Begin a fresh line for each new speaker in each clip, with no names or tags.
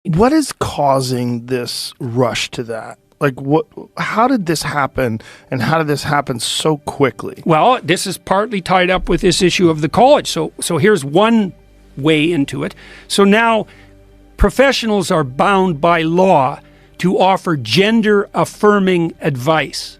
What is causing this rush to that? Like, how did this happen, and how did this happen so quickly?
Well, this is partly tied up with this issue of the college. So here's one way into it. So now professionals are bound by law to offer gender-affirming advice.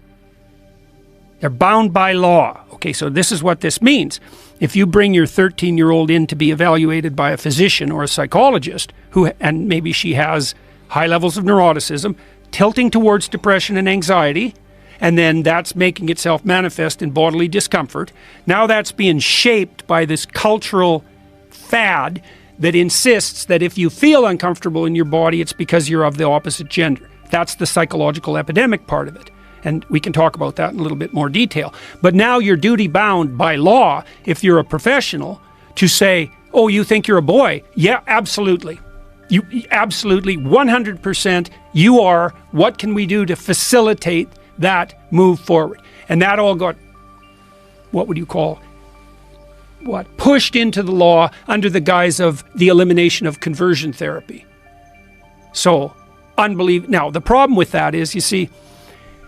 They're bound by law. Okay, so this is what this means. If you bring your 13-year-old in to be evaluated by a physician or a psychologist, and maybe she has high levels of neuroticism, tilting towards depression and anxiety, and then that's making itself manifest in bodily discomfort. Now that's being shaped by this cultural fad that insists that if you feel uncomfortable in your body, it's because you're of the opposite gender. That's the psychological epidemic part of it. And we can talk about that in a little bit more detail. But now you're duty bound by law, if you're a professional, to say, oh, you think you're a boy? Yeah, absolutely. You absolutely, 100%, you are. What can we do to facilitate that move forward? And that all got, what would you call, pushed into the law under the guise of the elimination of conversion therapy. So, unbelievable. Now, the problem with that is, you see,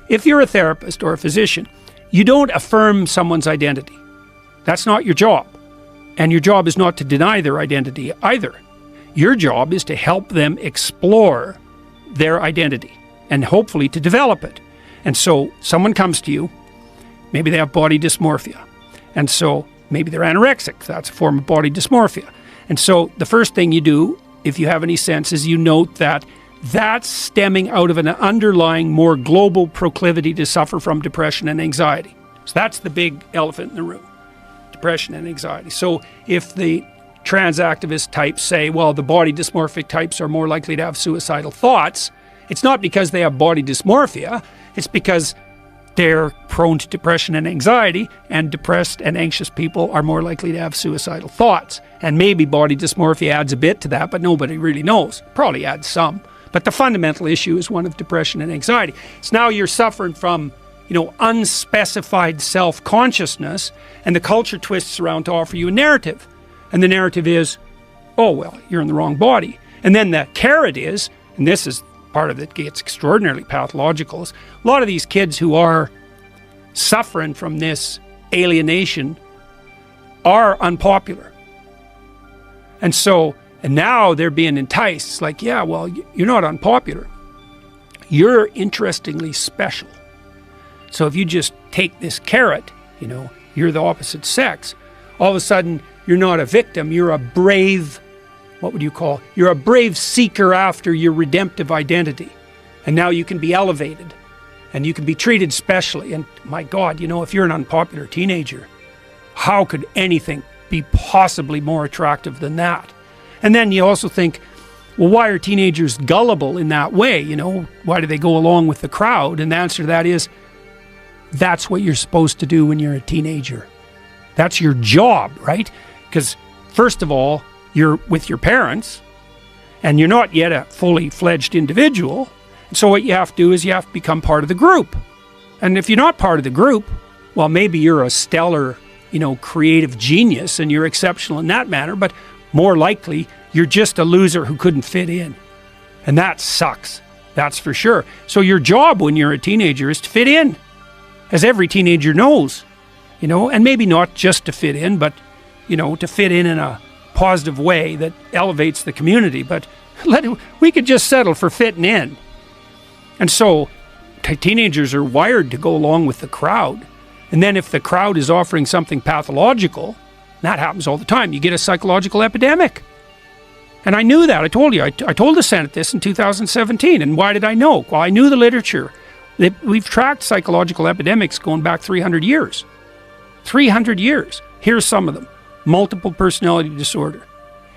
if you're a therapist or a physician, you don't affirm someone's identity. That's not your job. And your job is not to deny their identity either. Your job is to help them explore their identity and hopefully to develop it. And so someone comes to you, maybe they have body dysmorphia. And so maybe they're anorexic. That's a form of body dysmorphia. And so the first thing you do, if you have any sense, is you note that that's stemming out of an underlying, more global proclivity to suffer from depression and anxiety. So that's the big elephant in the room, depression and anxiety. So if the trans activist types say, well, the body dysmorphic types are more likely to have suicidal thoughts, it's not because they have body dysmorphia, it's because they're prone to depression and anxiety, and depressed and anxious people are more likely to have suicidal thoughts. And maybe body dysmorphia adds a bit to that, but nobody really knows. Probably adds some. But the fundamental issue is one of depression and anxiety. So now you're suffering from, unspecified self-consciousness, and the culture twists around to offer you a narrative. And the narrative is, oh, well, you're in the wrong body. And then the carrot is, and this is part of it gets extraordinarily pathological, is a lot of these kids who are suffering from this alienation are unpopular. And now they're being enticed. It's like, yeah, well, you're not unpopular. You're interestingly special. So if you just take this carrot, you're the opposite sex, all of a sudden you're not a victim, you're a brave, you're a brave seeker after your redemptive identity. And now you can be elevated and you can be treated specially. And my God, if you're an unpopular teenager, how could anything be possibly more attractive than that? And then you also think, well, why are teenagers gullible in that way? Why do they go along with the crowd? And the answer to that is, that's what you're supposed to do when you're a teenager. That's your job, right? Because first of all, you're with your parents and you're not yet a fully fledged individual. And so what you have to do is you have to become part of the group. And if you're not part of the group, well, maybe you're a stellar, creative genius and you're exceptional in that manner, but more likely you're just a loser who couldn't fit in. And that sucks. That's for sure. So your job when you're a teenager is to fit in, as every teenager knows, and maybe not just to fit in, but, to fit in a positive way that elevates the community. But we could just settle for fitting in. And so teenagers are wired to go along with the crowd. And then if the crowd is offering something pathological, that happens all the time. You get a psychological epidemic. And I knew that. I told you. I told the Senate this in 2017. And why did I know? Well, I knew the literature. We've tracked psychological epidemics going back 300 years. 300 years. Here's some of them. Multiple personality disorder.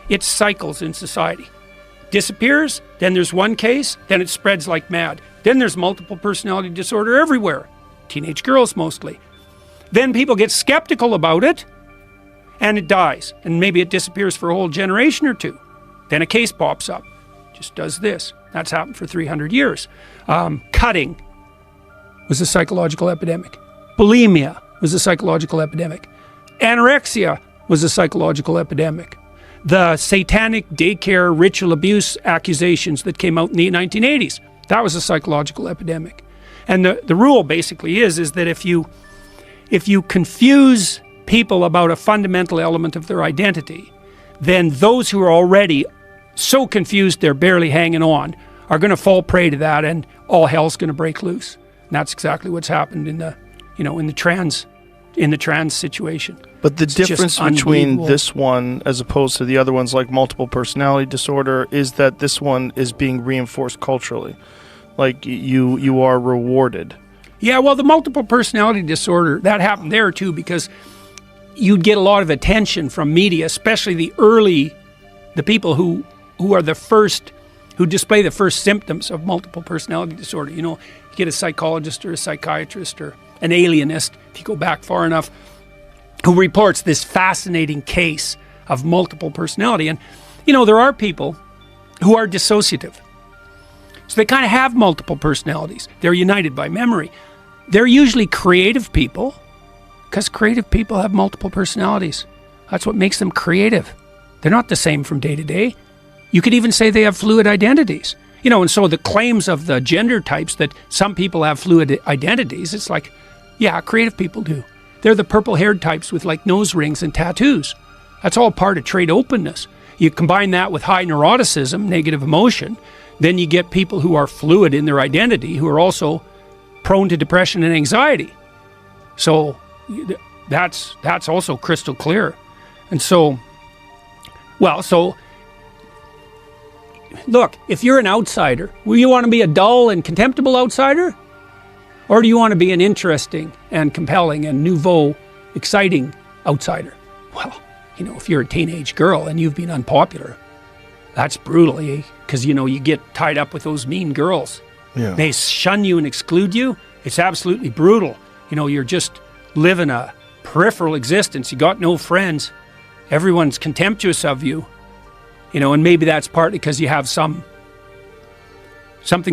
It cycles in society. Disappears, then there's one case, then it spreads like mad. Then there's multiple personality disorder everywhere. Teenage girls mostly. Then people get skeptical about it, and it dies. And maybe it disappears for a whole generation or two. Then a case pops up. Just does this. That's happened for 300 years. Cutting was a psychological epidemic. Bulimia was a psychological epidemic. Anorexia was a psychological epidemic. the satanic daycare ritual abuse accusations that came out in the 1980s. That was a psychological epidemic. And the rule basically is that if you confuse people about a fundamental element of their identity, then those who are already so confused they're barely hanging on are going to fall prey to that, and all hell's going to break loose. And that's exactly what's happened in the trans situation.
But the difference between this one as opposed to the other ones like multiple personality disorder is that this one is being reinforced culturally. Like you are rewarded.
Yeah, well, the multiple personality disorder, that happened there too, because you'd get a lot of attention from media, especially the people who are the first, who display the first symptoms of multiple personality disorder. You get a psychologist or a psychiatrist or an alienist, if you go back far enough, who reports this fascinating case of multiple personality. And, there are people who are dissociative. So they kind of have multiple personalities. They're united by memory. They're usually creative people, because creative people have multiple personalities. That's what makes them creative. They're not the same from day to day. You could even say they have fluid identities. And so the claims of the gender types that some people have fluid identities, it's like, yeah, creative people do. They're the purple-haired types with like nose rings and tattoos. That's all part of trait openness. You combine that with high neuroticism, negative emotion, then you get people who are fluid in their identity who are also prone to depression and anxiety. So that's also crystal clear. And so, look, if you're an outsider, will you want to be a dull and contemptible outsider? Or do you want to be an interesting and compelling and nouveau, exciting outsider? Well, if you're a teenage girl and you've been unpopular, that's brutal, eh? Because, you get tied up with those mean girls.
Yeah.
They shun you and exclude you. It's absolutely brutal. You're just living a peripheral existence. You got no friends. Everyone's contemptuous of you. And maybe that's partly because you have something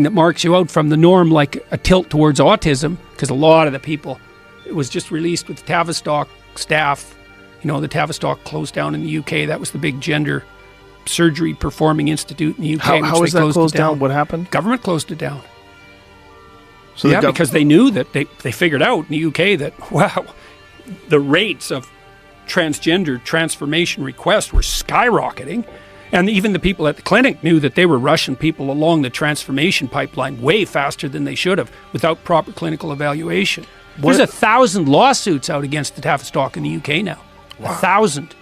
that marks you out from the norm, like a tilt towards autism, because a lot of the people, it was just released with the Tavistock staff. The Tavistock closed down in the UK. That was the big gender surgery performing institute in the UK.
How is that closed down? What happened?
Government closed it down.
So
because they knew that they figured out in the UK that, wow, the rates of transgender transformation requests were skyrocketing. And even the people at the clinic knew that they were rushing people along the transformation pipeline way faster than they should have without proper clinical evaluation. There's 1,000 lawsuits out against the Tavistock in the UK now. Wow. 1,000.